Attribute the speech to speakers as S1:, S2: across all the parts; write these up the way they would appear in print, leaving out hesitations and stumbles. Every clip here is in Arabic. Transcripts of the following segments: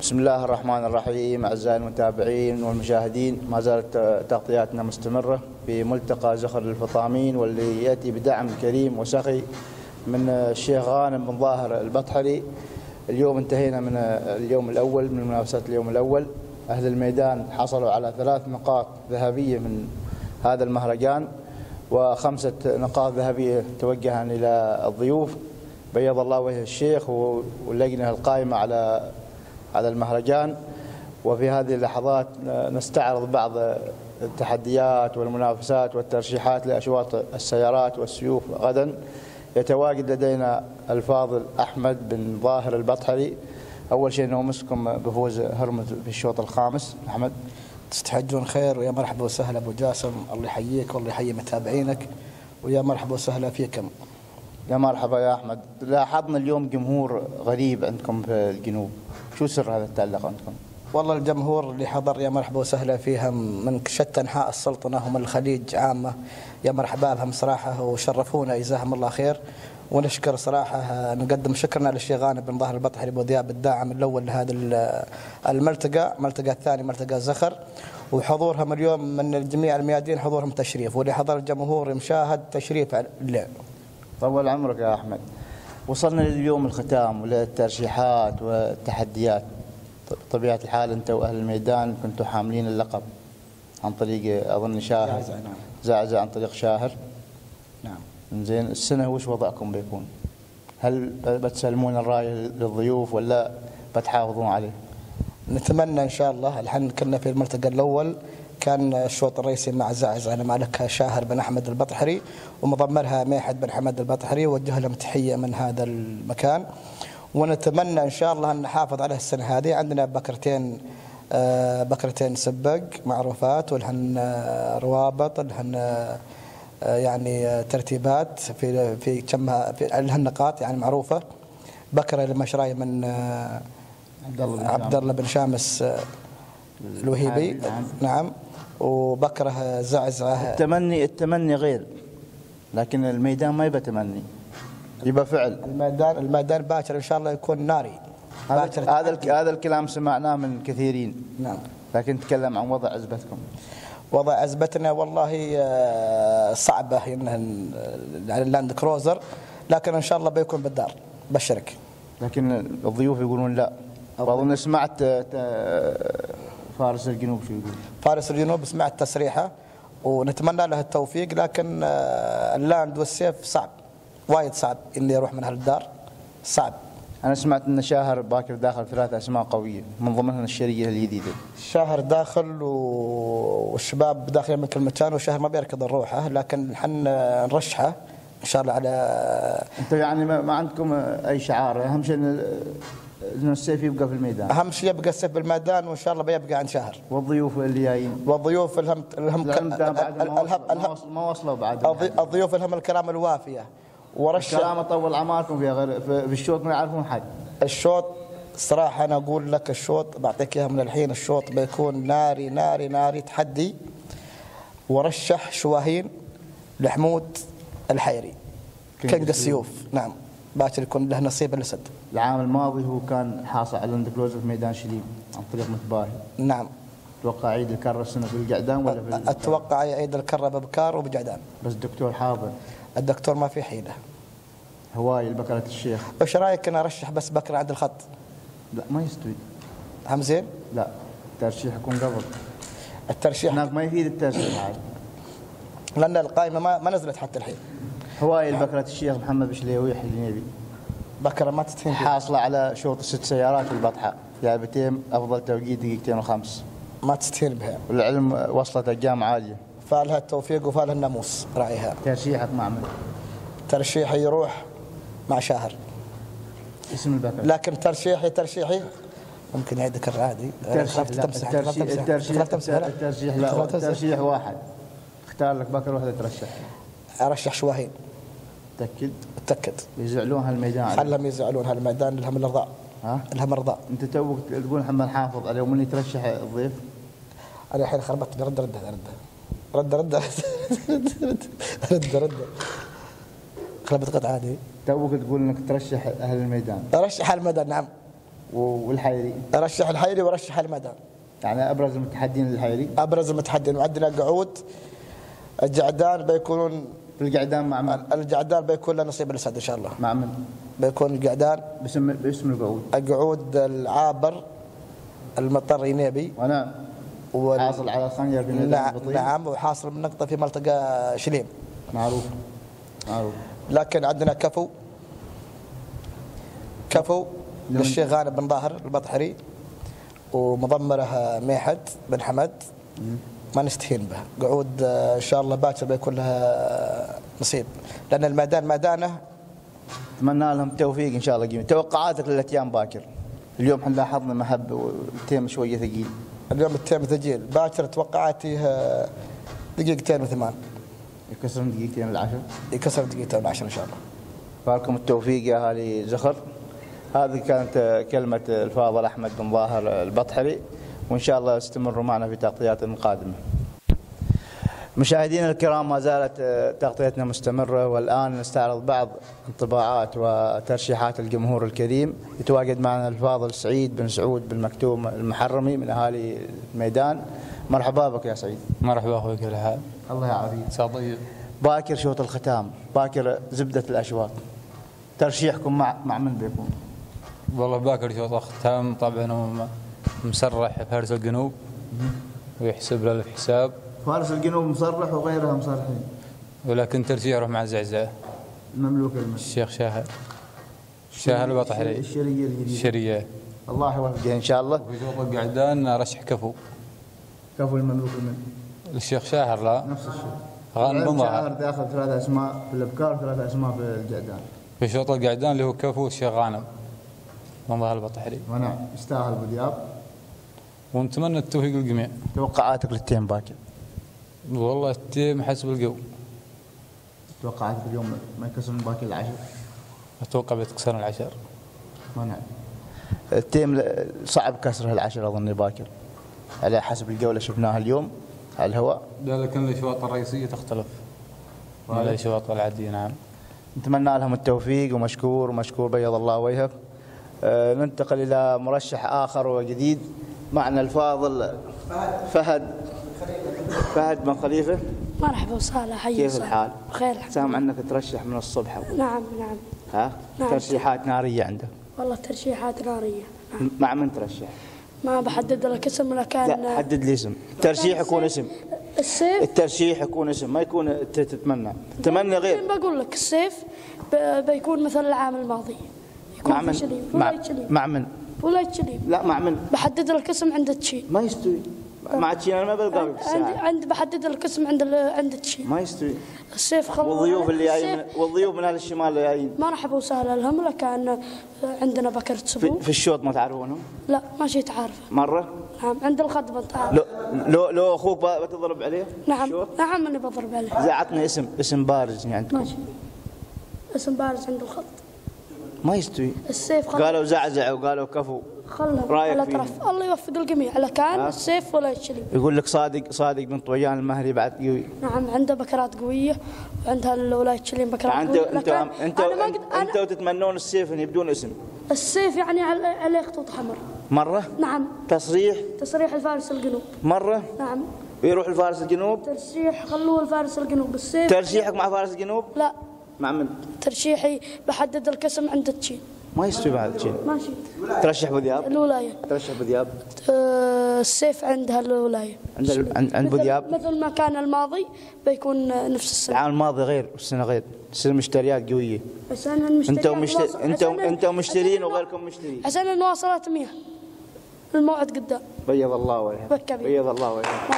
S1: بسم الله الرحمن الرحيم. أعزائي المتابعين والمشاهدين، ما زالت تغطياتنا مستمرة في ملتقى زخر للفطامين، واللي يأتي بدعم كريم وسخي من الشيخ غانم بن ظاهر البطحري. اليوم انتهينا من اليوم الأول من منافسات اليوم الأول. أهل الميدان حصلوا على 3 نقاط ذهبية من هذا المهرجان، و5 نقاط ذهبية توجها إلى الضيوف. بيض الله وجه الشيخ واللجنة القائمة على المهرجان. وفي هذه اللحظات نستعرض بعض التحديات والمنافسات والترشيحات لأشواط السيارات والسيوف غدا. يتواجد لدينا الفاضل أحمد بن ظاهر البطحري. أول شيء نومسكم بفوز هرمز في الشوط الخامس. أحمد،
S2: تستحجون خير، ويا مرحبا وسهلا أبو جاسم. الله يحييك والله يحيي متابعينك، ويا مرحبا وسهلا فيكم.
S1: يا مرحبا يا أحمد. لاحظنا اليوم جمهور غريب عندكم في الجنوب، شو سر هذا التألق عندكم؟
S2: والله الجمهور اللي حضر يا مرحبا وسهلا فيهم من شتى أنحاء السلطنة ومن الخليج عامة. يا مرحبا بهم صراحة، وشرفونا جزاهم الله خير. ونشكر صراحة، نقدم شكرنا للشيخ غانم بن ظاهر البطحري أبو ذياب الداعم الأول لهذا الملتقى الثاني ملتقى زخر. وحضورهم اليوم من جميع الميادين حضورهم تشريف، واللي حضر الجمهور مشاهد تشريف اللعب.
S1: طول عمرك يا أحمد. وصلنا لليوم الختام وللترشيحات والتحديات. طبيعة الحال أنت وأهل الميدان كنتوا حاملين اللقب عن طريق أظن شاهر، زعزع عن طريق شاهر.
S2: نعم.
S1: زين، السنة وش وضعكم بيكون؟ هل بتسلمون الراية للضيوف ولا بتحافظون عليه؟
S2: نتمنى إن شاء الله. الحين كنا في الملتقى الأول كان الشوط الرئيسي مع زعزع على مالكها شاهر بن أحمد البطحري، ومضمرها ميحد بن حمد البطحري، ووجه لهم تحية من هذا المكان. ونتمنى إن شاء الله أن نحافظ على السنة هذه. عندنا بكرتين سبق معروفات، ولهن روابط، لهن يعني ترتيبات في كمها، في لهن نقاط يعني معروفة. بكرة المشراي من عبد الله بن شامس الوهيبي. نعم. وبكره زعزعه.
S1: التمني غير، لكن الميدان ما يبقى تمني، يبقى فعل.
S2: الميدان باكر ان شاء الله يكون ناري.
S1: هذا الكلام سمعناه من كثيرين.
S2: نعم.
S1: لكن نتكلم عن وضع عزبتكم.
S2: وضع عزبتنا والله صعبه، يعني اللاند كروزر، لكن ان شاء الله بيكون بالدار بشرك.
S1: لكن الضيوف يقولون لا. اظن سمعت فارس الجنوب شو يقول؟
S2: فارس الجنوب سمعت تصريحه، ونتمنى له التوفيق، لكن اللاند والسيف صعب، وايد صعب اللي يروح من هالدار، صعب.
S1: أنا سمعت أن شاحر باكر داخل 3 أسماء قوية من ضمنها الشرية الجديدة.
S2: شاحر داخل والشباب داخلين من كل مكان، وشاحر ما بيركض الروحه، لكن حنا نرشحه إن شاء الله على.
S1: أنت يعني ما عندكم أي شعار؟ أهم شيء إن السيف يبقى في الميدان.
S2: أهم شيء يبقى السيف بالميدان، وإن شاء الله بيبقى عند شاحر.
S1: والضيوف اللي جايين؟
S2: والضيوف الهم
S1: ما وصلوا بعد.
S2: الضيوف لهم الكرامة الوافية.
S1: الكرامة طول عماركم فيها، غير في الشوط ما يعرفون حد.
S2: الشوط صراحة أنا أقول لك، الشوط بعطيك إياها من الحين، الشوط بيكون ناري ناري ناري، تحدي. ورشح شواهين لحمود الحيري كنج السيوف. نعم، باكر يكون له نصيب الأسد.
S1: العام الماضي هو كان حاصل على الاندكلوزر في ميدان شليم عن طريق متباهي.
S2: نعم.
S1: اتوقع عيد الكرة السنة في القعدان ولا في
S2: اتوقع عيد الكرة ببكار وبقعدان.
S1: بس الدكتور حاضر.
S2: الدكتور ما في حيلة.
S1: هواي البكرة الشيخ.
S2: وش رايك انا ارشح بس بكرة عند الخط؟
S1: لا ما يستوي.
S2: هم زين؟
S1: لا، الترشيح يكون قبل.
S2: الترشيح
S1: هناك ما يفيد الترشيح عاد،
S2: لان القائمة ما نزلت حتى الحين.
S1: هواي البكرة الشيخ محمد بشليوي حلينيبي.
S2: بكرة ما تتهم،
S1: حاصلة على شوط 6 سيارات في البطحة، جابتين افضل توقيت 2:05.
S2: ما تستهين بها.
S1: والعلم وصلت اجام عالية.
S2: فالها التوفيق وفالها الناموس راعيها.
S1: ترشيحك مع من؟
S2: ترشيحي يروح مع شاهر.
S1: اسم البكرة.
S2: لكن ترشيحي ممكن يعيدك العادي.
S1: الترشيح واحد. اختار لك بكر واحدة ترشح.
S2: ارشح شواهين.
S1: تأكد يزعلون هالميدان.
S2: خلهم يزعلون هالميدان، لهم الرضاء. لهم الرضاء.
S1: انت توك تقول محمد حافظ عليه ومن يترشح الضيف.
S2: انا الحين خربطت. رد خربت قطعة عادي.
S1: توك تقول انك ترشح اهل الميدان.
S2: ارشح اهل الميدان. نعم.
S1: والحيري؟
S2: ارشح الحيري وارشح المدان.
S1: يعني ابرز المتحدين للحيري؟
S2: ابرز المتحدين، وعندنا قعود. الجعدان بيكونون
S1: في القعدان مع من؟
S2: الجعدان بيكون له نصيب الاسد ان شاء الله.
S1: مع من؟
S2: بيكون القعدان
S1: باسم القعود.
S2: القعود العابر المطر ينيبي.
S1: ونعم. حاصل على الخنجر في ميدان البطيل.
S2: نعم، وحاصل بنقطة في ملتقى شليم.
S1: معروف.
S2: لكن عندنا كفو للشيخ غانم بن ظاهر البطحري، ومضمره ميحد بن حمد. ما نستهين به. قعود ان شاء الله باكر بيكون لها نصيب، لان الميدان ميدانه.
S1: اتمنى لهم التوفيق ان شاء الله. قيمة توقعاتك للاتيان باكر؟ اليوم احنا لاحظنا محب والتيم شويه ثقيل.
S2: اليوم التيم ثقيل. باكر توقعاتي دقيقتين وثمان.
S1: يكسرون دقيقتين العشر؟
S2: يكسر دقيقتين العشر ان شاء الله.
S1: فالكم التوفيق يا اهالي زخر. هذه كانت كلمه الفاضل احمد بن ظاهر البطحري، وان شاء الله استمروا معنا في تغطيات قادمه. مشاهدينا الكرام، ما زالت تغطيتنا مستمرة، والآن نستعرض بعض انطباعات وترشيحات الجمهور الكريم. يتواجد معنا الفاضل سعيد بن سعود بن مكتوم المحرمي من أهالي الميدان. مرحبا بك يا سعيد.
S3: مرحبا أخوي، كيف الحال؟
S1: الله يعافيك.
S3: مساء طيب.
S1: باكر شوط الختام، باكر زبدة الأشواط، ترشيحكم مع من بيكون؟
S3: والله باكر شوط الختام طبعا هو مسرح فارس الجنوب ويحسب له الحساب.
S1: فارس الجنوب مصرح وغيرها مصرحين،
S3: ولكن ترجيح يروح مع الزعزعة
S1: المملوك
S3: الشيخ شاهر البطحري الشرية.
S1: الله يوفقه ان شاء الله.
S3: وفي شوط القعدان ارشح كفو
S1: المملوك
S3: الشيخ شاهر. لا
S1: نفس الشيء.
S3: غانم بن ظاهر
S1: داخل 3 اسماء في الابكار و3 اسماء في القعدان.
S3: في شوط القعدان اللي هو كفو الشيخ غانم بن ظاهر البطحري.
S1: ونعم، يستاهل ابو دياب.
S3: ونتمنى التوفيق للجميع.
S1: توقعاتك للتيم باكر؟
S3: والله التيم حسب الجو.
S1: توقعاتك اليوم ما يكسرون باكر العشر؟
S3: اتوقع بيتكسرون العشر.
S1: ونعم. التيم صعب كسره العشر اظن باكر على حسب الجوله شفناها اليوم على الهواء.
S3: لا، لكن الاشواط الرئيسيه تختلف عن الاشواط العاديه. نعم.
S1: نتمنى لهم التوفيق، ومشكور بيض الله وجهك. ننتقل الى مرشح اخر وجديد معنا الفاضل فهد بن خليفه.
S4: مرحبا وسهلا، حياك.
S1: كيف الحال؟
S4: بخير الحمد لله.
S1: سامع عنك ترشح من الصبح.
S4: نعم.
S1: ها؟
S4: نعم.
S1: ترشيحات ناريه عندك؟
S4: والله ترشيحات ناريه. نعم.
S1: مع من ترشح؟
S4: ما بحدد لك اسم، لكن
S1: لا، حدد لي اسم. الترشيح يكون اسم.
S4: السيف.
S1: الترشيح يكون اسم، ما يكون تتمنى غير.
S4: بقول لك السيف بيكون مثل العام الماضي.
S1: مع من؟ مع من؟
S4: ولاية شليم.
S1: لا، مع من؟
S4: بحدد لك اسم عند تشين.
S1: ما يستوي. مع تشين انا ما بلقى في الساعه.
S4: عند بحدد لك اسم عند تشين.
S1: ما يستوي.
S4: السيف خلص.
S1: والضيوف اللي جايين، والضيوف من اهل الشمال اللي جايين.
S4: مرحبا وسهلا لهم، لكن عندنا بكرة سبوع.
S1: في الشوط ما تعرفونهم؟
S4: لا، ما شي تعرف.
S1: مره؟
S4: نعم، عند الخدمة تعرف.
S1: لو اخوك بتضرب عليه؟
S4: نعم اني بضرب عليه.
S1: زعتنا اسم بارز يعني عندكم.
S4: ماشي. اسم بارز عند الخط.
S1: ما يستوي.
S4: السيف
S1: قالوا زعزع وقالوا كفو.
S4: خلهم على طرف. الله يوفق الجميع. لكان السيف ولا يشلي.
S1: يقول لك صادق بن طويان المهري بعد قوي.
S4: نعم، عنده بكرات قويه، وعندها الولايه تشلين بكرات قويه.
S1: انتوا تتمنون السيف ان يبدون اسم.
S4: السيف يعني عليه خطوط حمر.
S1: مره؟
S4: نعم.
S1: تصريح
S4: الفارس الجنوب.
S1: مره؟
S4: نعم.
S1: ويروح الفارس الجنوب؟
S4: ترشيح خلوه الفارس الجنوب. السيف.
S1: ترشيحك مع فارس الجنوب؟
S4: لا.
S1: مع من؟
S4: ترشيحي بحدد القسم عند تشين.
S1: ما يستوي بعد تشين.
S4: ماشي.
S1: ترشح ابو ذياب؟
S4: الولايه.
S1: ترشح ابو ذياب؟
S4: السيف عندها الولايه.
S1: عند ابو ذياب؟
S4: مثل ما كان الماضي بيكون نفس السنه.
S1: العام الماضي غير والسنه غير، تصير مشتريات قويه.
S4: عشان المشتريات
S1: انتم مشترين وغيركم مشترين.
S4: عشان الواصلات 100. الموعد قدام.
S1: بيض الله وجهك. بيض الله وجهك.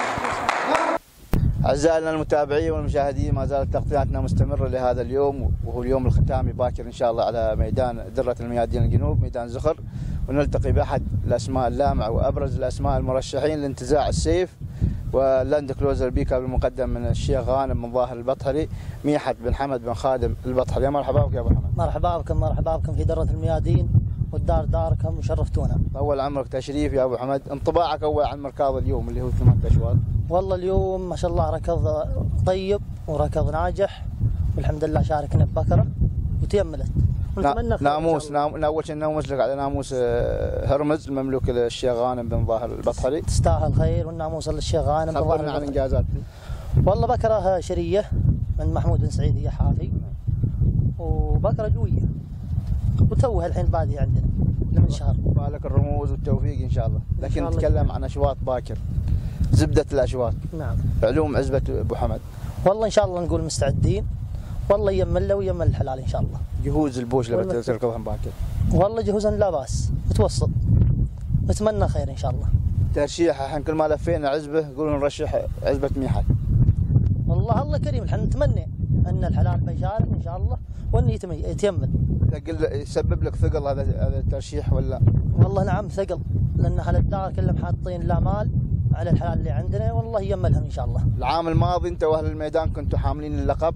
S1: أعزائنا المتابعين والمشاهدين، ما زالت تغطياتنا مستمرة لهذا اليوم، وهو اليوم الختامي باكر إن شاء الله على ميدان درة الميادين الجنوب، ميدان زخر، ونلتقي بأحد الأسماء اللامعة وأبرز الأسماء المرشحين لانتزاع السيف واللاند كلوزر بيكاب المقدم من الشيخ غانم بن ظاهر البطحري، ميحد بن حمد بن خادم البطحري. مرحبا بك يا أبو حمد.
S5: مرحبا بكم في درة الميادين، والدار داركم وشرفتونا.
S1: أول عمرك تشريف يا أبو حمد، انطباعك أول عن مركاض اليوم اللي هو 8 أشواط.
S5: والله اليوم ما شاء الله ركض طيب وركض ناجح، والحمد لله شاركنا ببكرة وتيملت،
S1: ناموس أول شيء ناموس لك على ناموس هرمز المملوك للشيخ غانم بن ظاهر البطحري.
S5: تستاهل خير، والناموس للشيخ غانم بن ظاهر.
S1: خبرنا عن إنجازات.
S5: والله بكره شرية من محمود بن سعيد هي حافي، وبكره جوية، وتوها الحين بادية عندنا من شهر.
S1: بالك الرموز والتوفيق إن شاء الله. لكن نتكلم عن أشواط باكر، زبدة الأشواط.
S5: نعم.
S1: علوم عزبة أبو حمد.
S5: والله إن شاء الله نقول مستعدين، والله يمل له ويمل الحلال إن شاء الله.
S1: جهوز البوش اللي بتركضهم باكر.
S5: والله جهوزا لا بأس، متوسط، نتمنى خير إن شاء الله.
S1: ترشيح الحين كل ما لفينا عزبة يقولون نرشح عزبة ميحل.
S5: والله الله كريم، الحين نتمنى أن الحلال بيشارك إن شاء الله وأن يتيمن.
S1: يسبب لك ثقل هذا الترشيح ولا؟
S5: والله نعم ثقل، لأن أهل الدار كلهم حاطين لا مال على الحلال اللي عندنا، والله يملهم إن شاء الله.
S1: العام الماضي أنت وأهل الميدان كنتوا حاملين اللقب.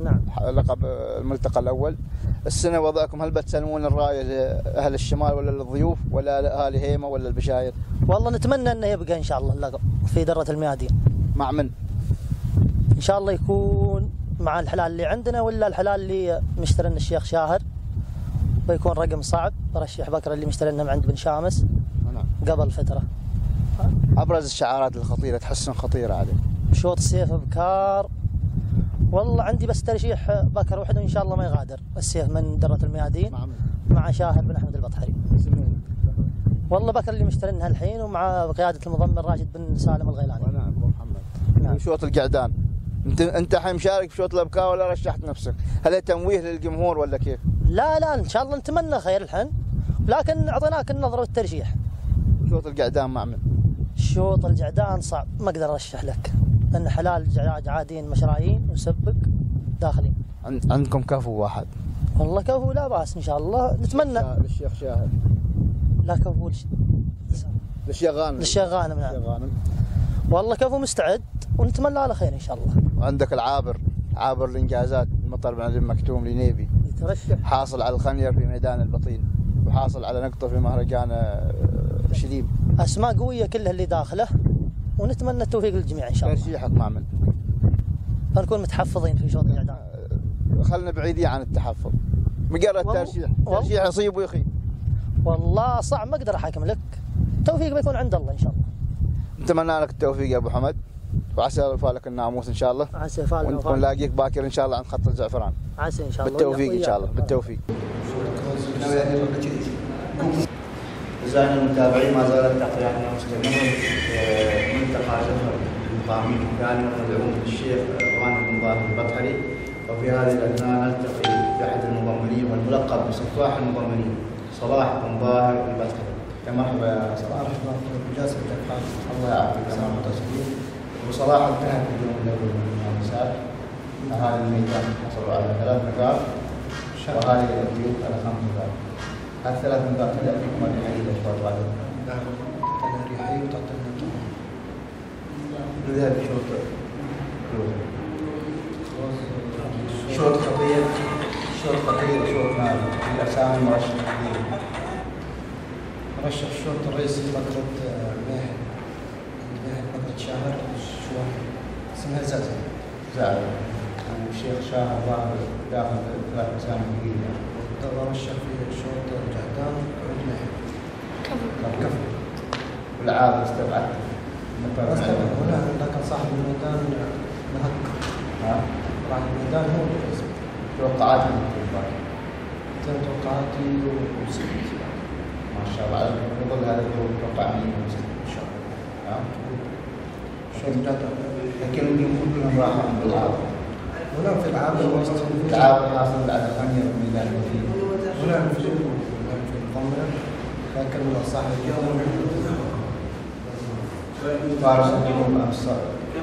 S5: نعم.
S1: لقب الملتقى الأول. السنة وضعكم هل بتسلمون الراية لأهل الشمال ولا للضيوف ولا لأهالي هيمة ولا البشاير؟
S5: والله نتمنى أنه يبقى إن شاء الله اللقب في درة الميادين.
S1: مع من؟
S5: إن شاء الله يكون مع الحلال اللي عندنا ولا الحلال اللي مشترينا الشيخ شاهر، بيكون رقم صعب. برشح بكرة اللي مشترينا من عند بن شامس قبل فترة.
S1: أبرز الشعارات الخطيرة تحسن خطيرة عليه؟
S5: شوط السيف بكار. والله عندي بس ترشيح بكر واحد وإن شاء الله ما يغادر السيف من درة الميادين مع شاهر بن أحمد البطحري. والله بكر اللي مشترينها الحين ومع قيادة المضمر راشد بن سالم الغيلاني.
S1: ونعم أبو محمد. نعم. شوط القعدان أنت الحين مشارك بشوط الأبكار ولا رشحت نفسك؟ هل هي تمويه للجمهور ولا كيف؟
S5: لا إن شاء الله نتمنى خير الحين، لكن أعطيناك النظرة والترشيح.
S1: شوط القعدان مع من؟
S5: شوط القعدان صعب، ما أقدر أرشح لك لأن حلال عادين مشرايين وسبق داخلين.
S1: عندكم كفو واحد؟
S5: والله كفو لا بأس إن شاء الله، نتمنى.
S1: للشيخ شاهد.
S5: لا كفو
S1: للشيخ غانم.
S5: للشيخ غانم. نعم. والله كفو مستعد ونتمنى على خير إن شاء الله.
S1: وعندك عابر الإنجازات المطر بن علي المكتوم لنيبي،
S5: يترشح،
S1: حاصل على الخنير في ميدان البطين، وحاصل على نقطة في مهرجان شليب.
S5: أسماء قوية كلها اللي داخله، ونتمنى التوفيق للجميع إن شاء الله.
S1: ترشيحك مع من؟
S5: فنكون متحفظين في شوط الإعدام.
S1: خلنا بعيدين عن التحفظ. مجرد ترشيح يصيب ويخيب.
S5: والله صعب، ما أقدر أحكم لك، التوفيق بيكون عند الله إن شاء الله.
S1: نتمنى لك التوفيق يا أبو حمد، وعسى يرفع الناموس إن شاء الله.
S5: عسى يفعل.
S1: ونلاقيك باكر إن شاء الله عند خط الزعفران.
S5: عسى إن شاء الله.
S1: بالتوفيق إن شاء الله، بالتوفيق. أعزائنا المتابعين، ما زالت تغطياتنا مستمرة في ملتقى زفر المقامين كان مدعوم للشيخ غانم بن ظاهر البطحري، وفي هذه الأثناء نلتقي بأحد المضمنين والملقب بسفاح المضمنين صلاح بن ظاهر البطحري. يا مرحبا يا صلاح.
S6: مرحبا بجاسم الحال.
S1: الله يعافيك يا مرحبا. وصلاح انتهت اليوم الأول من المنافسات. أهالي الميدان حصلوا على 3 نقاط وأهالي الضيوف على 5 نقاط. هالثلاث نقاط هل يعطيكم الريحية الأشواط بعدها؟
S6: نعم، تعطينا ريحية وتعطينا
S1: نذهب بشوط شوط خطير وشوط نادر. الأسامي مرشح كثير.
S6: مرشح الشوط الرئيسي بكرة ماهر، بكرة شاهر اسمها زازا.
S1: والشيخ شاهر ظاهر داخل 3 أسامي كبيرة.
S6: برشح في شوط الجعدان وعند ماهر. كفو.
S1: والعاب استبعدت.
S6: هنا لكن صاحب الميدان نهك. صاحب الميدان هو اللي فاز.
S1: توقعاتي
S6: توقعاتي وسكت.
S1: ما شاء الله. على ظل هذا الجو توقع مني وسكت إن شاء الله.
S6: شوط الجعدان.
S1: لكن كلهم راحوا عند العاب.
S6: هنا في العاب
S1: العاب حاصل على خمير في ميدان الوثيق.
S6: هنا في الضمن، لكن صاحب الجو
S1: فارس الجنوب أمس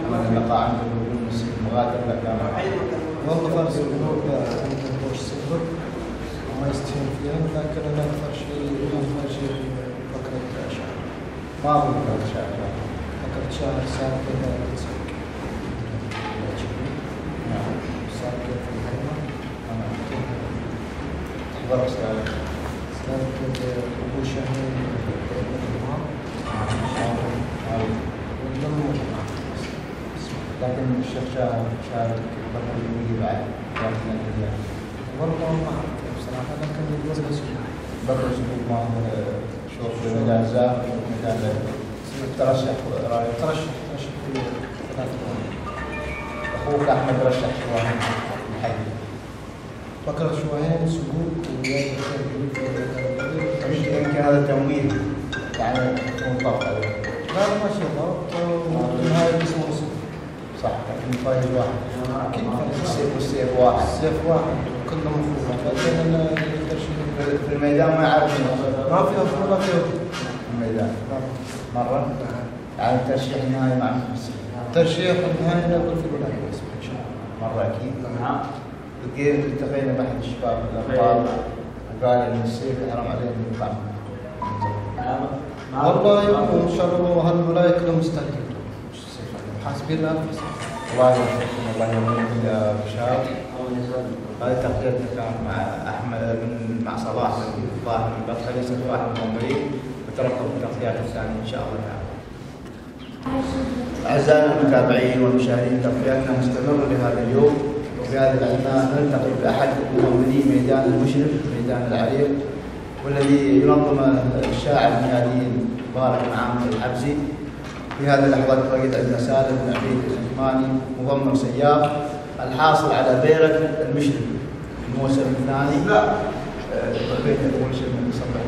S1: أمام اللقاء عنده بدون مغادر لا كان.
S6: والله فارس الجنوب عنده بوش صفر وما يستهين فيهم، لكن أنا أكثر شيء بكرة شهر.
S1: ما أظن بكرة شهر.
S6: بكرة شهر سابق تسوق.
S1: نعم.
S6: سابق في الهيمة.
S1: تحضر سابق.
S6: أبو شهرين
S1: لكن الشيخ شارك بطل اليومية بعد والله
S6: ما أعرف صراحه لكن الوزن سهل.
S1: بكر سبوق ما شوف ميدان زاهر وشوف ميدان ترشح
S6: في 3
S1: اخوك احمد رشح شواهين الحي.
S6: بكر شوهين سبوق وياي
S1: يمكن هذا تمويل يعني يكون ضغط عليه.
S6: لا ما شاء الله والنهايه اسمه مسلم.
S1: صح لكن فايز واحد.
S6: اكيد
S1: والسيف واحد.
S6: السيف واحد كله مفروض لكن الترشيح
S1: في الميدان ما يعرف
S6: ما فيها فروض ما فيها
S1: الميدان مرة يعني الترشيح النهائي مع
S6: ترشيح النهائي نقول في الولايه ان شاء الله.
S1: مرة أكيد. التقينا بأحد الشباب الأبطال وقال إن السيف حرام عليه إنه يطلع.
S6: والله ان شاء الله وهالولايه كلهم مستعدين حاسبين لها
S1: الله يوفقكم الله يوفقكم يا بشار. هذه تغطيتنا كان مع أحمد مع صلاح الظاهر من البطل ليس واحد من المنظرين وترقبوا التغطيات الثانية إن شاء الله تعالى. أعزائنا المتابعين والمشاهدين تغطياتنا مستمرة لهذا اليوم وفي هذه الأثناء نلتقي بأحد ممثلي ميدان المشرف ميدان العريق والذي ينظم الشاعر الميادين مبارك معامر الحبسي. في هذه اللحظات تواجد عندنا سالم بن عبيد العثماني مضمر سياف الحاصل على بيرة المشرف الموسم الثاني. لا بيت أول شيء من صبح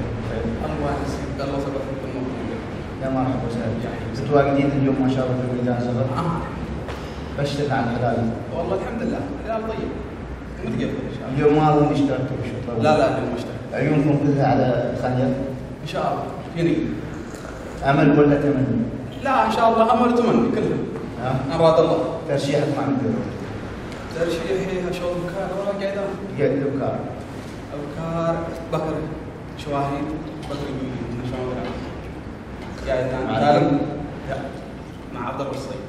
S7: الله يسعدك الله يسعدك
S1: يا مرحبا وسهلا. متواجدين اليوم ما شاء الله في ميدان زغر. بشرنا عن الحلال.
S7: والله الحمد لله الحلال طيب متقبل ان شاء الله.
S1: اليوم ما اظن اشتركتوا بشوط.
S7: لا اليوم ما اشترك.
S1: عيونكم كلها على الخنيق.
S7: ان شاء الله فيني.
S1: امل ولا تمني؟
S7: لا ان شاء الله امل وتمني كلها. اراد الله.
S1: ترشيحك مع مين؟
S7: ترشيحي شغل بكار ولا قاعدان؟
S1: قاعد بكار.
S7: بكار بكر شواهين بكر من شواهين قاعدان مع عبد الله الصيد.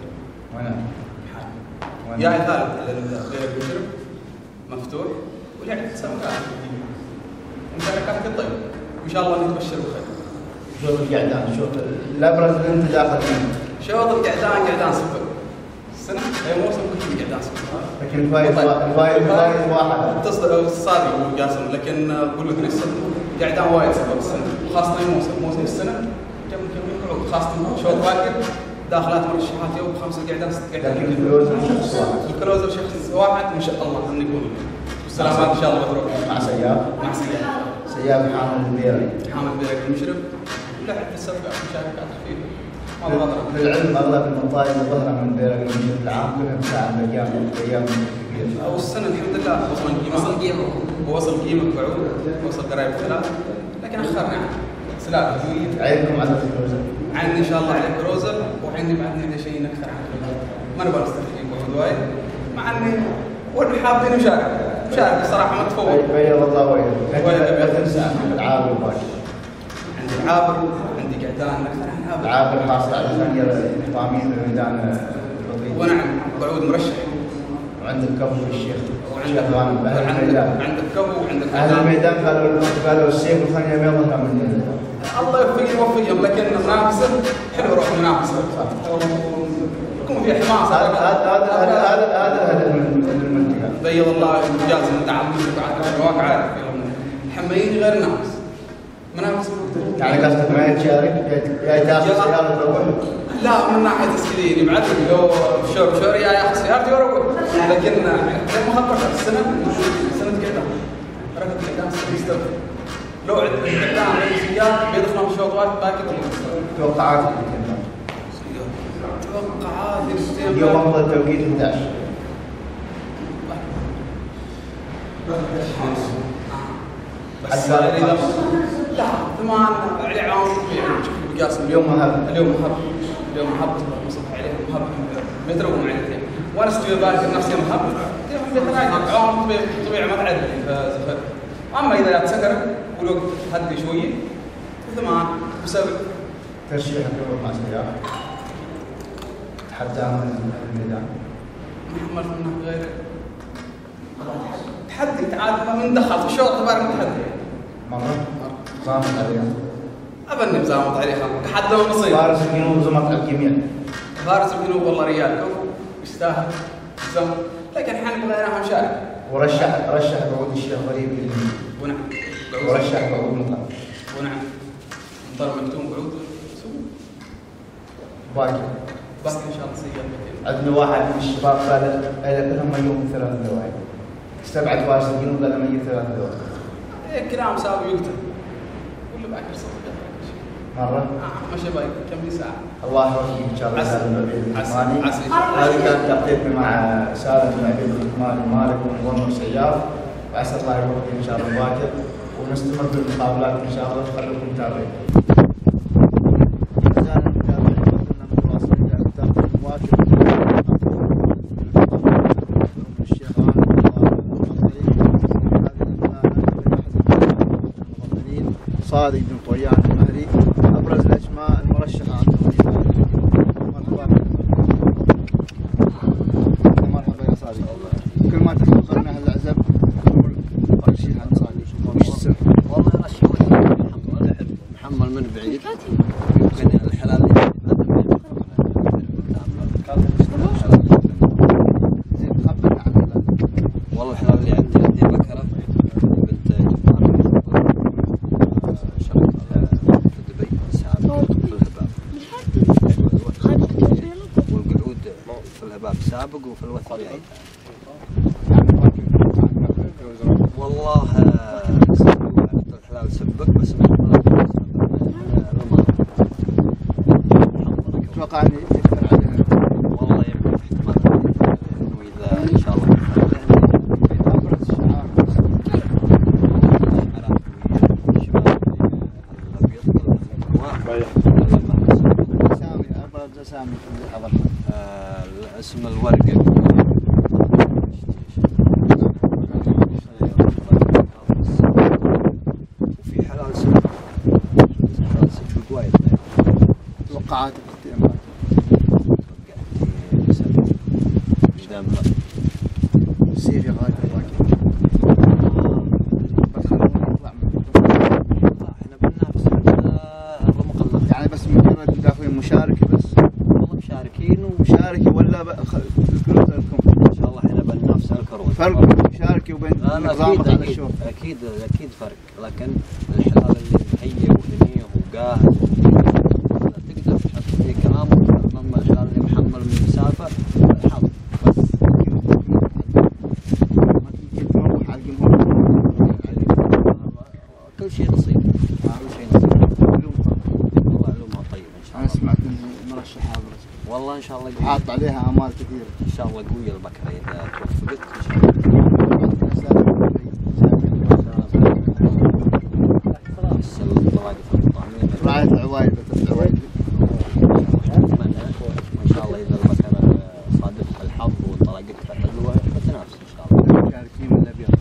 S1: وانا
S7: يا ثالث غير المشرف مفتوح ولعب سمكات ومشاركات الطيب وان شاء الله نتبشر بخير.
S1: شوط القعدان شوط الابرز اللي انت داخل منه.
S7: شوط القعدان صفر السنه هي موسم كله قعدان صفر.
S1: لكن الفايز واحد.
S7: صادق ابو جاسم لكن اقول لك نفس قعدان وايد صفر السنه وخاصه موسم السنه كم قعود خاصه شوط واقف داخلات مرشحات يوم 5 قعدان 6 قعدان.
S1: لكن الكلوزر شخص واحد.
S7: الكلوزر شخص واحد ما شاء الله نقول والسلامات ان شاء الله بتروح
S1: مع سياف. سياف حامل البيري.
S7: حامل البيري المشرف ولعب في الصفقات مشاركات خفيفه.
S1: للعلم اغلب المطايب الظهر من بيري المشرف العام كلها مساعد بايام كبيره.
S7: او السنه الحمد لله وصل قيمه بعود وصل قريب 3 لكن اخرنا سلاح قويه.
S1: عينكم على الكلوزر.
S7: عندي ان شاء الله على كروزر وعندي بعد نبدا شيء اكثر عن كروزر ما نبغى نستفيد بعود وايد مع اني حابين نشارك الصراحه ما تفوق.
S1: بيض الله وجهك. لا تنسى العابر الباشا.
S7: عندي العابر عندي قعدان اكثر عن
S1: العابر حاصل على ثانيه الطامين في ميدان البطريق.
S7: ونعم بعود مرشح.
S1: وعندك كفو الشيخ.
S7: وعندك كفو وعندك
S1: اهل الميدان قالوا السيف والثانيه ما يظهر من هنا.
S7: الله يوفقهم لكن منافسه حلو روح منافسه يكون فيها حماس.
S1: هذا الهدف من المنطقه.
S7: بيض الله جالس نتعامل معك عارف الحميين غير الناس منافس.
S1: يعني قصدك ما يتشارك يا تاخذ سياره تروح؟
S7: لا من ناحيه تسكيلين يبعث لك لو شهر يا ياخذ سيارتي واروح لكن ما خطرت السنه قعدان ركبت قعدان مستوى لو عندنا قعدان رئيسيات بيدخلون في شوط واحد باكر.
S1: توقعاتك اليوم افضل توقيت 11
S7: لا ثمان عليه عوامل طبيعيه شوف بقاسم اليوم مهب مصبح عليه مهب متر ومعلتين وانا استوي بالك نفسي مهب عوامل طبيعيه ما تعرف فزفر. اما اذا تسكر والوقت هدي شويه ثمان بسبب
S1: ترشيحك يوم مع سياف تحدى الميدان.
S7: محمد منه غير تحدي تعال من دخل في الشوط تبارك تحدي
S1: مرة زامط عليها.
S7: أبني بزامط عليها تحدى ونصيب.
S1: فارس الجنوب زمط على الجميع.
S7: فارس الجنوب والله ريال يستاهل زمط لكن احنا بغيناها مشاركة.
S1: ورشح بعود الشيخ غريب
S7: ونعم.
S1: مرشح وعود مطلق.
S7: ونعم. مطر مكتوم وعود.
S1: باقي.
S7: باقي ان شاء الله سيئة.
S1: عندنا واحد من الشباب قال لهم يوم 3 دواعي. استبعد فارس الجنوب قال لهم 3 دواعي.
S7: ايه كلام ساوي يقتل. ولا باكر صوت.
S1: مرة؟
S7: ماشي باقي كم ساعة.
S1: الله يوفقك ان شاء الله.
S7: عسى.
S1: هذه كانت تغطيتنا مع سالم بن عبيد الرحمن مالك ونظام سيار، وعسى الله يوفقك ان شاء الله باكر، ونستمر بالمقابلات ان شاء الله، خليكم متابعين. أعزائنا المتابعين، ما زلنا متواصلين لتغطية مواكب الشيخ غانم صادق بن طويان المهري. ابرز الاسماء المرشحه عندهم. مرحبا يا صادق. كل ما تحضرنا هالعزب نقول رشيح عن صادق. وش السر؟
S8: والله رشيح محمل من بعيد يمكن الحلال
S1: زين خبرنا عن الحلال.
S8: والله الحلال اللي عندي بكره بنت شركة في دبي سابق في الهباب، والقعود في الهباب سابق وفي الوثب بعيد. والله الحلال سبق بس
S1: اتوقع اني يكثر علينا.
S8: والله يمكن احتمال واذا ان شاء الله
S1: ابرز الشعار اسامي، ابرز اسامي اللي حضرنا.
S8: اسم الورقه وفي حلال سبق. حلال سبق وايد.
S1: توقعاتك اختيارات سير يا غالي الواجب. بتخلوني اطلع من
S8: احنا بننافس المقلب
S1: يعني بس مجرد تدافعين مشاركه بس؟
S8: والله مشاركين
S1: مشاركه ولا الكروت لكم؟
S8: ان شاء الله احنا بننافس على الكروت.
S1: فرق بين المشاركه وبين نظامك على الشوط.
S8: اكيد فرق، لكن الحلال اللي مهيئ وهنيه وقاهز تقدر تحط فيه كلامك. اما الحلال اللي محمل من مسافه الحظ بس.
S1: ما تمكن تمرح على الجمهور.
S8: كل شيء نصيب. كل شيء نصيب. والله علومها طيبه ان شاء
S1: انا
S8: الله.
S1: سمعت ان مرشح ابرز.
S8: والله ان شاء الله قوية.
S1: حاط عليها امال كثيره.
S8: ان شاء الله قويه البكره اذا توفقت ان شاء الله. بس الطواقف الطعميه
S1: راعية العوايد العوايد.
S8: اتمنى وان شاء الله اذا البكره صادفها الحظ وطلاقتها حلوه بتنافس ان شاء الله.
S1: مشاركين من الابيض.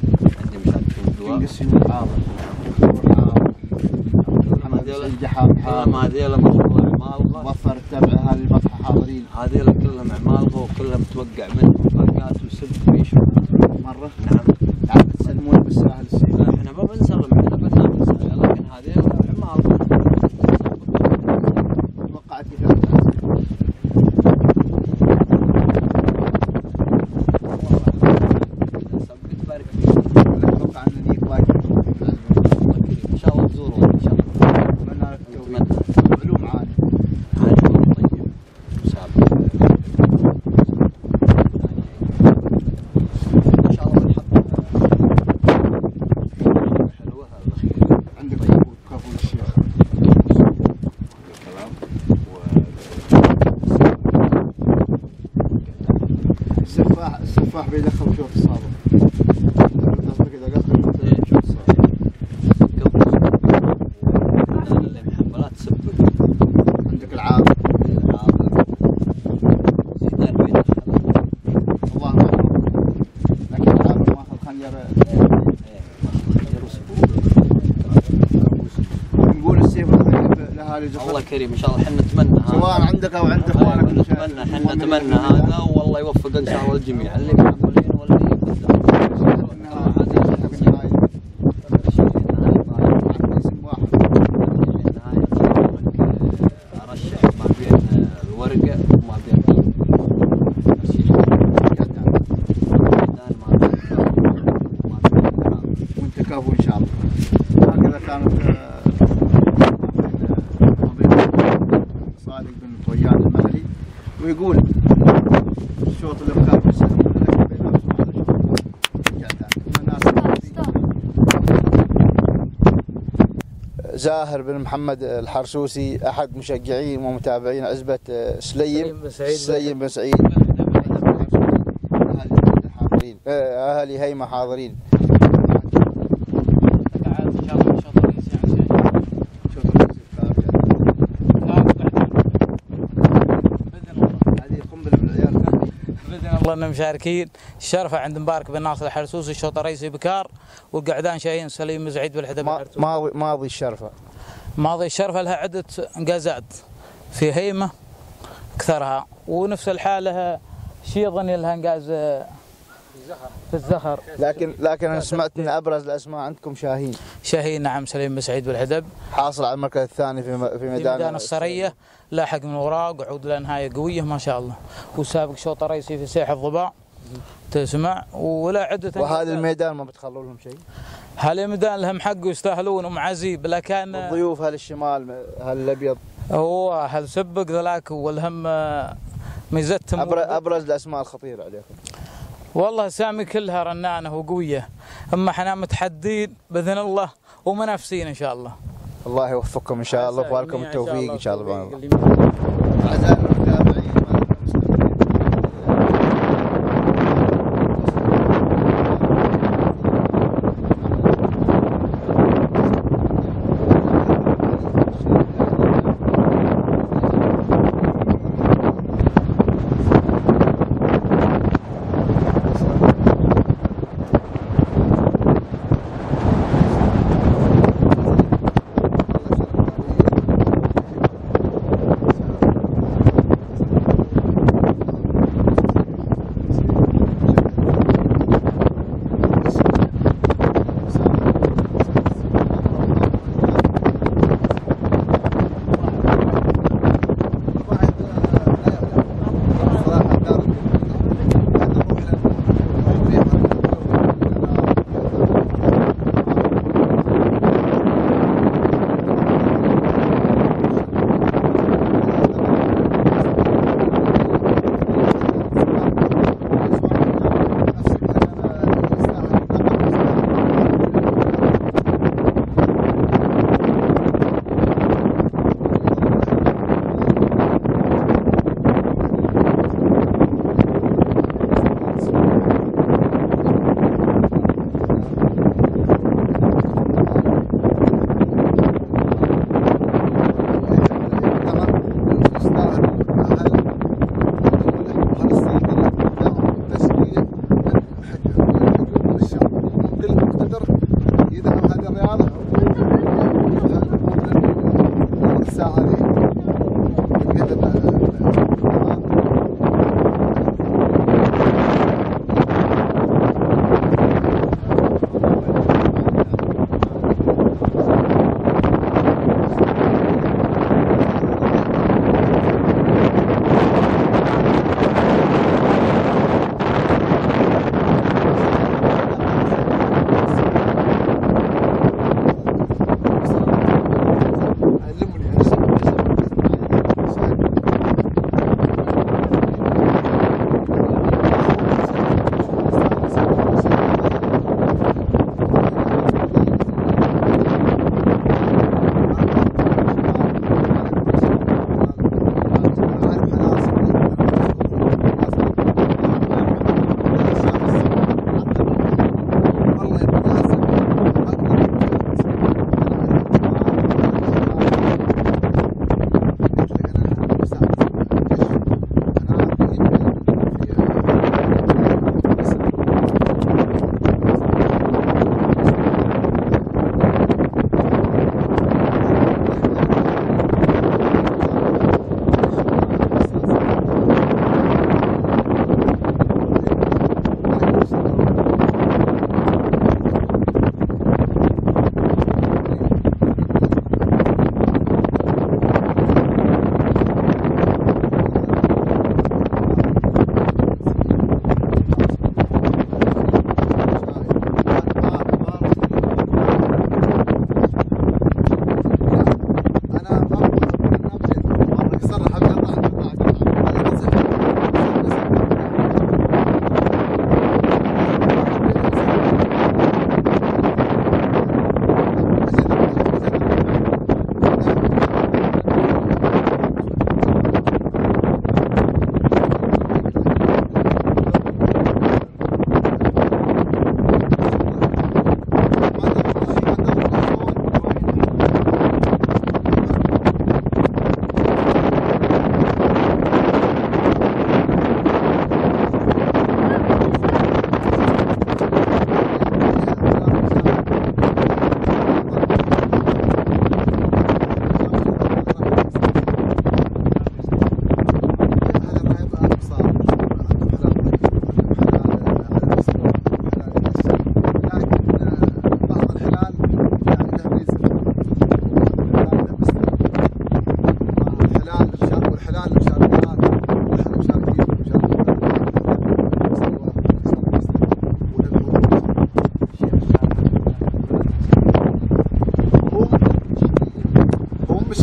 S8: عندي مشاركين دواء.
S1: قسيم الحاضر. محمد الجحام
S8: كلهم هذيلا ما شاء الله عمالقه.
S1: وفر التبع هذه البطحه حاضرين.
S8: هذيلا كلهم عمالقه وكلهم توقع منهم فرقات وسب ويشوف.
S1: مره.
S8: نعم.
S1: تعال تسلمون بالساهل السيف.
S8: احنا ما بنسلم، احنا بننافس، لكن هذيلا عمالقه.
S1: توقعت كثير.
S8: تبارك فيك.
S1: اتوقع ان ليك واجب.
S8: ان شاء الله تزورون ان شاء الله.
S1: اتمنى لك التوفيق.
S8: اتمنى.
S1: علوم عالي.
S8: عالي طيب وسابق. ان شاء الله بنحط حلوه الاخيره.
S1: عندك كفو الشيخ.
S8: الكلام
S1: السفاح بيدخل شوط الصابر. قصدك اذا قصدك شوط الصابر.
S8: اللي محملات سبق.
S1: عندك العاب.
S8: زيدان بين الحلال.
S1: الله اكبر. لكن العاب ماخذ خنجر. نقول السيف لاهالي زخر.
S8: الله كريم ان شاء الله. احنا نتمنى هذا
S1: سواء عندك او عند اخوانك.
S8: نتمنى احنا نتمنى هذا، والله يوفق ان شاء الله الجميع اللي محملين واللي يقدمون. ارشح ما بين الورقه وما بين
S1: وانت كفو ان شاء الله. ويانا المهلي، ويقول الشوط الافكار في السنه زاهر بن محمد الحرسوسي أحد مشجعين ومتابعين عزبة سليم بن سعيد أهالي هيمة حاضرين.
S9: والله اننا مشاركين. الشرفه عند مبارك بن ناصر الحرسوسي، الشوط الرئيسي بكار، والقعدان شاهين سليم بن سعيد بالحدب الحرسوسي.
S1: ماضي
S9: الشرفه لها عده انجازات في هيمه اكثرها، ونفس الحاله شيضني لها انجاز في الزخر.
S1: لكن انا سمعت ان ابرز الاسماء عندكم شاهين.
S9: نعم، سليم بن سعيد بالحدب
S1: حاصل على المركز الثاني في ميدان
S9: الصريه، لاحق من وراه، قعود لنهايه قويه ما شاء الله، وسابق شوط رئيسي في سيح الضباع تسمع، ولا عده.
S1: وهذا الميدان ما بتخلوا لهم شيء؟
S9: هذا الميدان لهم حق ويستاهلون ومعزيب، لكن
S1: الضيوف هل الشمال هل الابيض
S9: هو هل سبق ذلاك والهم ميزتهم.
S1: ابرز الاسماء الخطيره عليكم؟
S9: والله اسامي كلها رنانه وقويه، اما احنا متحدين باذن الله ومنافسين ان شاء الله.
S1: الله يوفقكم ان شاء الله ويباركم التوفيق ان شاء الله.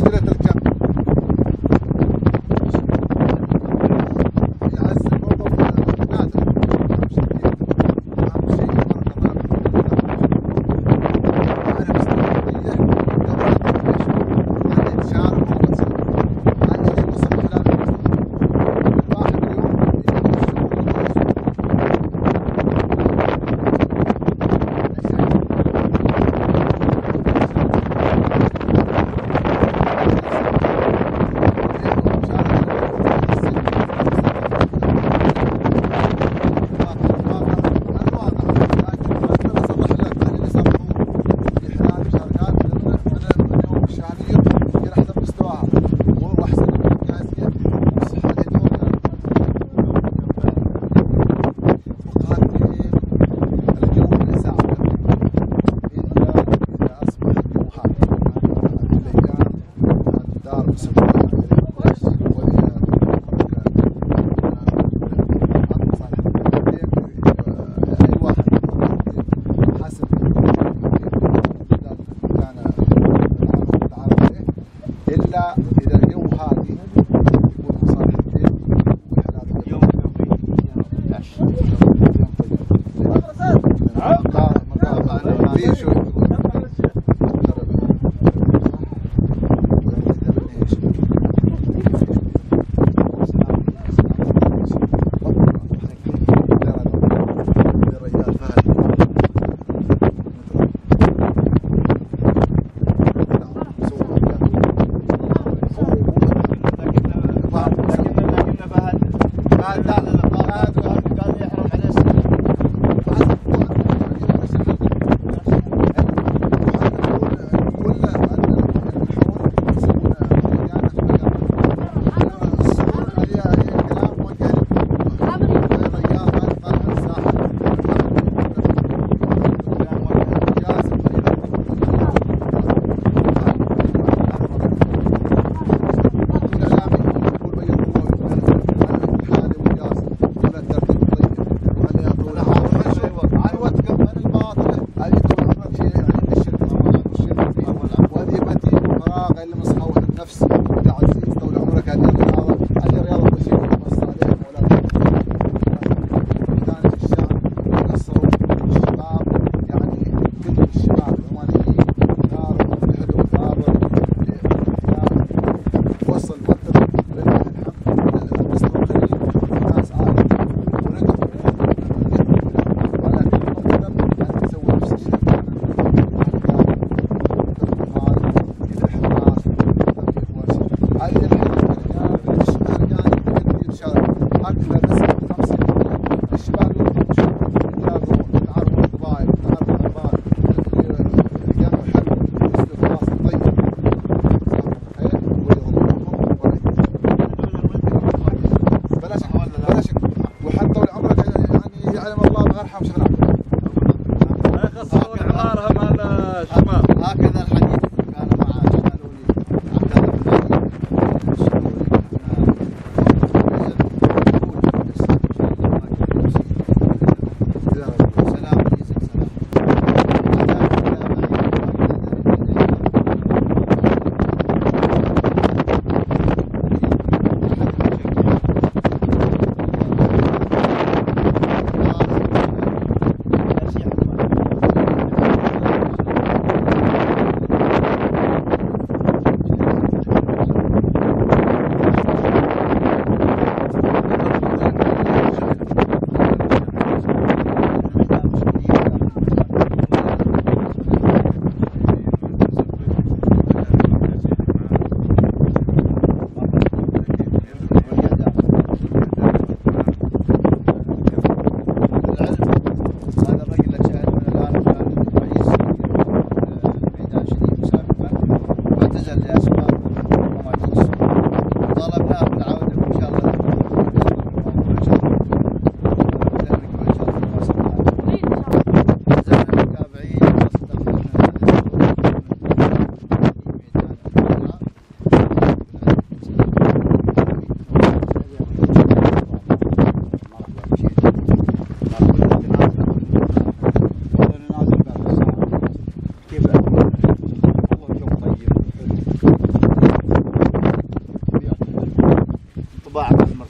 S10: مشكلة الجمع. يعز الموظف نادر. أهم شيء أنا مستقبلية قبل أن تشارك أنا اللي وصل خلال الواحد اليوم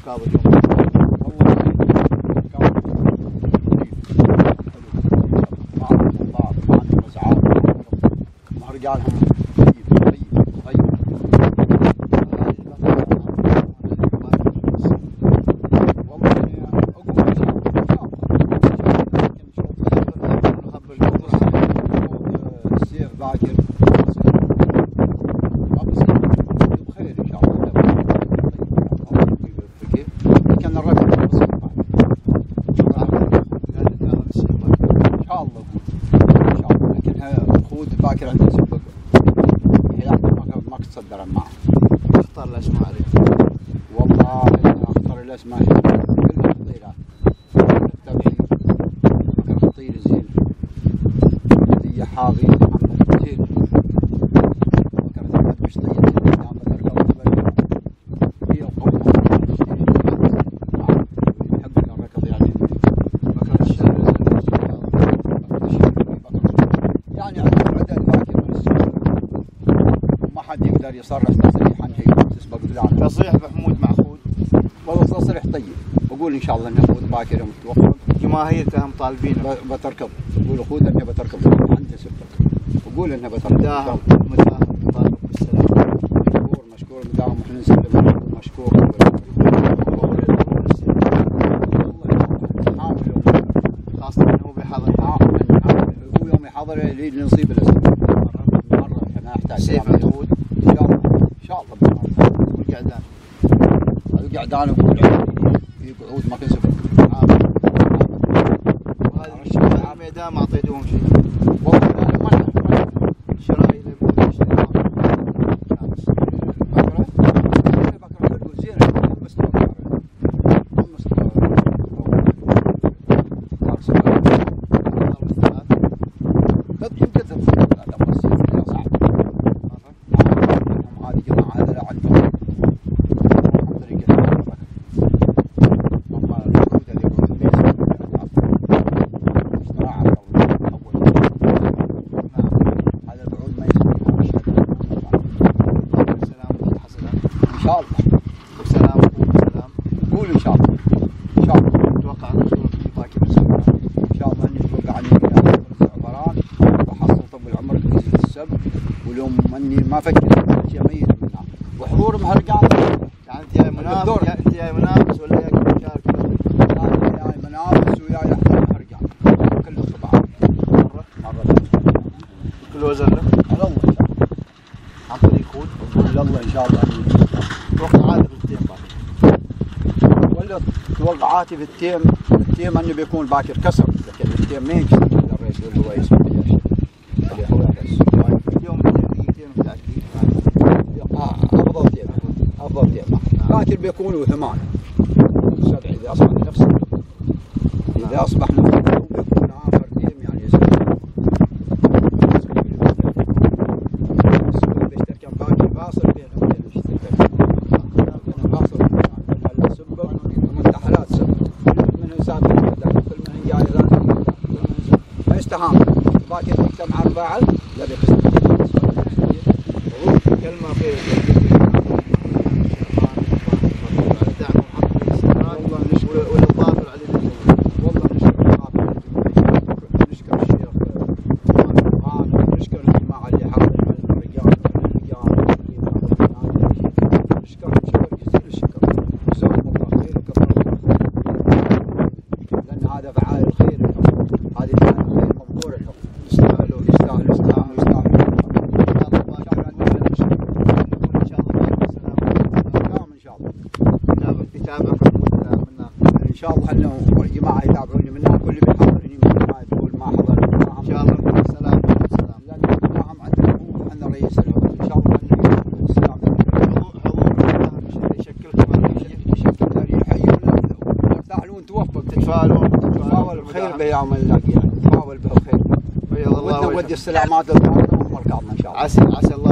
S10: كاظم اليوم؟ مهرجانهم طيب. السيف باكر بخير ان شاء الله. كان الركض بسيط ان شاء الله ان شاء الله. لكن خود باكر عنده سبق ما تصدر معه.
S1: اختار الاسماء عليه.
S10: والله اختار الاسماء كلها خطيرات. التبعي بكر خطير زين. هي حاغي محمد زين. بكر محمد مش طيب زين. بكر قوي هي القوة. يحب الركض يعني. بكر الشارع يعني عنده عدد باكر من السوق. ما حد يقدر يصرح تصريحا هي تسبق فلان.
S1: تصريح بحمود مع خود.
S10: والله تصريح طيب. بقول ان شاء الله انه خود باكر يوم توفق.
S1: جماهيرتهم طالبين
S10: بتركض. بقول خود انه بتركض. عنده سبق. بقول انه بتركض.
S1: مداهم طالب بالسلام.
S10: مشكور مداهم احنا نسلم مشكور.
S1: خاصة انه هو بحضر.
S10: هو يوم يحضر يريد نصيب الاسم. مرة احنا نحتاج
S1: سيف محمود.
S10: ان شاء الله ان شاء الله.
S1: والقعدان.
S10: القعدان في قعود ما كنسب.
S1: وهذا الميدان ما اعطيتوهم شيء.
S10: والله ما
S1: شرايين
S10: واليوم اني ما افكر شيء ميت منها وحضور مهرجان.
S1: يعني انت جاي منافس انت جاي منافس ولا جاي مشارك؟
S10: جاي منافس وياي احضر مهرجان كله طبعا مره
S1: كل وزن له
S10: على الله ان شاء الله عن طريق خود. بقول يلا ان شاء الله
S1: توقعاتي في التيم
S10: ولا توقعاتي في التيم انه بيكون باكر كسر. لكن التيم ما يكسر الرئيس اللي هو اسمه اللي هو الرئيس
S1: اليوم دقيقتين وتاكيد
S10: افضل تيم باكر بيكونوا ثمان 7 اذا اصبح نفسه. اذا اصبح نفسه بيكون اخر تيم يعني بيشترك باكر فاصل بينهم وبين الاشتراك. انا فاصل هلا سبق ومنتحلات سبق كل من سابق كل من جاي ما يستهان. باكر مجتمع 4 لا بيخسر.
S1: كلمة في
S10: ان شاء الله انه الجماعه يتابعوني منها كل بيحضرني ما تقول ما حضر ان شاء الله بالسلام والسلام. لان الجماعه عندنا احنا رئيس الحكومه ان شاء الله انه السلام
S1: حضور يشكلكم
S10: يشكل تاريخيه وتفاعلون توفق تتفاعلون بالخير بيوم اللاقيين تفاعل بالخير. ودنا نودي السلامات للقادة ومركضنا ان شاء الله.
S1: عسى الله